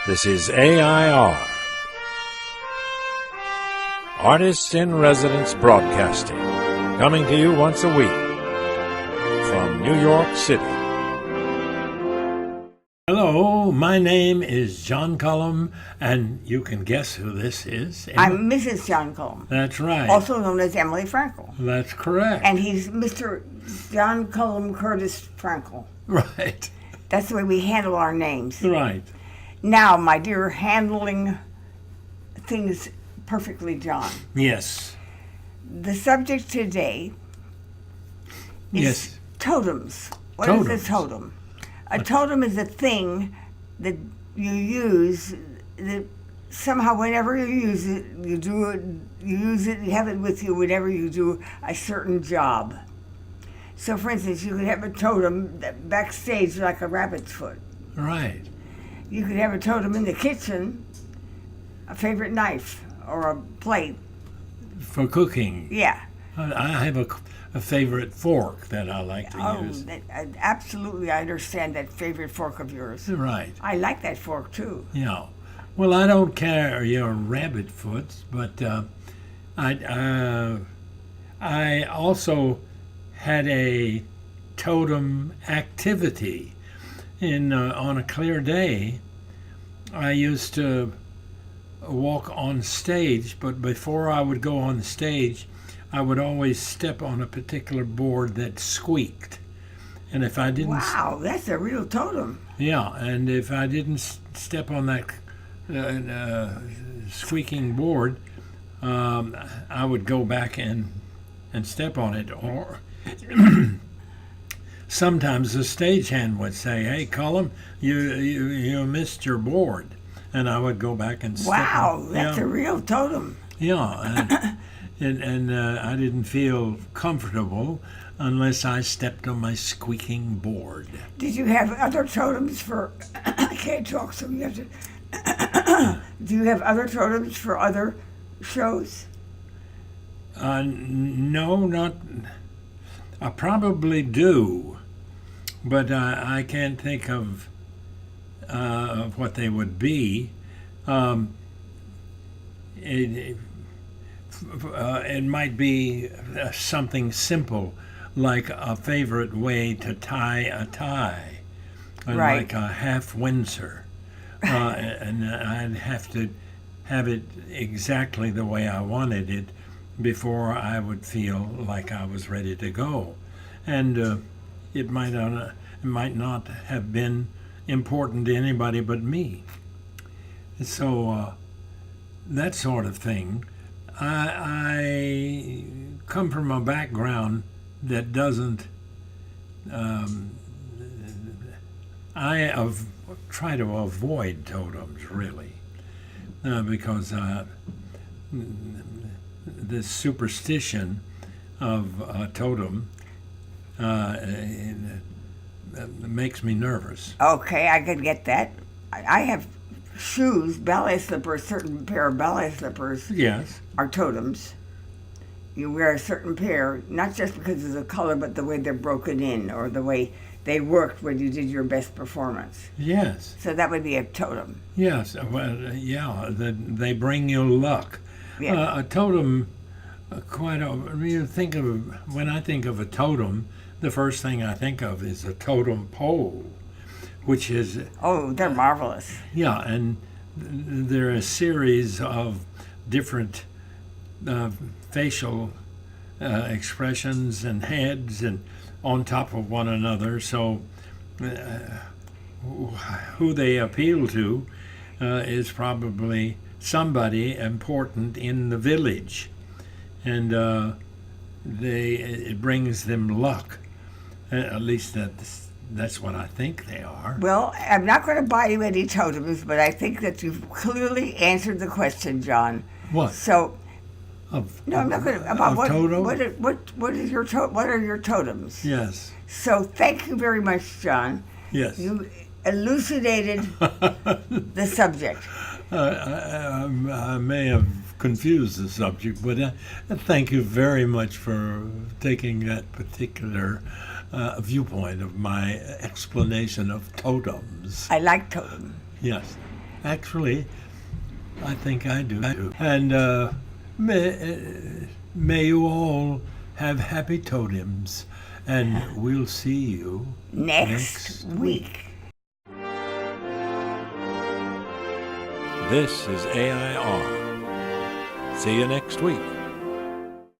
This is AI.R. Artists in Residence Broadcasting, coming to you once a week from New York City. Hello, my name is John Cullum, and you can guess who this is. I'm Mrs. John Cullum. That's right. Also known as Emily Frankel. That's correct. And he's Mr. John Cullum Curtis Frankel. Right. That's the way we handle our names. Right. Now, my dear, handling things perfectly, John. Yes. The subject today is totems. What is a totem? A totem is a thing that you use that somehow whenever you use it, you have it with you whenever you do a certain job. So, for instance, you could have a totem backstage like a rabbit's foot. Right. You could have a totem in the kitchen, a favorite knife or a plate. For cooking. Yeah. I have a favorite fork that I like to use. Absolutely, I understand that favorite fork of yours. Right. I like that fork, too. Yeah. Well, I don't carry a rabbit foot, but I also had a totem activity. On a clear day, I used to walk on stage, but before I would go on stage, I would always step on a particular board that squeaked. And if I didn't... Wow, that's a real totem. Yeah, and if I didn't step on that squeaking board, I would go back and step on it. Or sometimes the stagehand would say, "Hey, Cullum, you missed your board." And I would go back and step Wow, that's a real totem. Yeah, and I didn't feel comfortable unless I stepped on my squeaking board. Did you have other totems for... I can't talk, so you have to... Do you have other totems for other shows? No, not... I probably do, but I can't think of what they would be. It might be something simple, like a favorite way to tie a tie, right. Like a half Windsor, and I'd have to have it exactly the way I wanted it before I would feel like I was ready to go, and it might not have been important to anybody but me. So that sort of thing. I come from a background that doesn't. I try to avoid totems, really, because the superstition of a totem makes me nervous. Okay, I could get that. I have shoes, ballet slippers, certain pair of ballet slippers. Yes. Are totems. You wear a certain pair, not just because of the color, but the way they're broken in or the way they worked when you did your best performance. Yes. So that would be a totem. Yes. Well, yeah. They bring you luck. Yeah. A totem, when I think of a totem, the first thing I think of is a totem pole, which is... Oh, they're marvelous. Yeah, and there are a series of different facial expressions and heads and on top of one another, so who they appeal to is probably somebody important in the village, and it brings them luck. At least that's what I think they are. Well, I'm not going to buy you any totems, but I think that you've clearly answered the question, John. What? So, I'm not going to. About what? Totem? What is your what are your totems? Yes. So, thank you very much, John. Yes. You elucidated the subject. I may have confused the subject, but thank you very much for taking that particular viewpoint of my explanation of totems. I like totem. Yes. Actually, I think I do. And may you all have happy totems, and we'll see you Next week. This is AI.R. See you next week.